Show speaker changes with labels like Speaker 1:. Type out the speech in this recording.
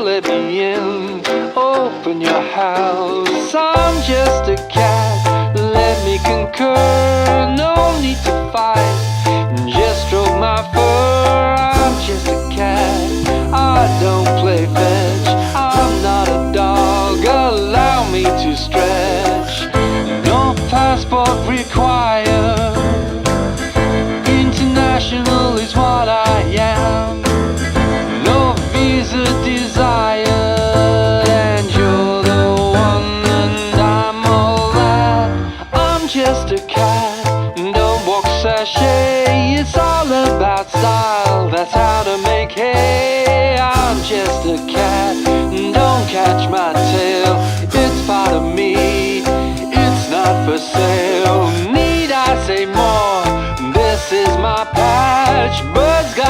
Speaker 1: let me in. Open your house, I'm just a cat. Let me concur, no need to fight. Just stroke my fur, I'm just a cat. I don't play fetch, I'm not a dog. Allow me to stretch. No passport required. International is what I am. No visa desired, and you're the one, and I'm all that. I'm just a cat, don't walk sachet. It's all about style, that's how to make hay. I'm just a cat.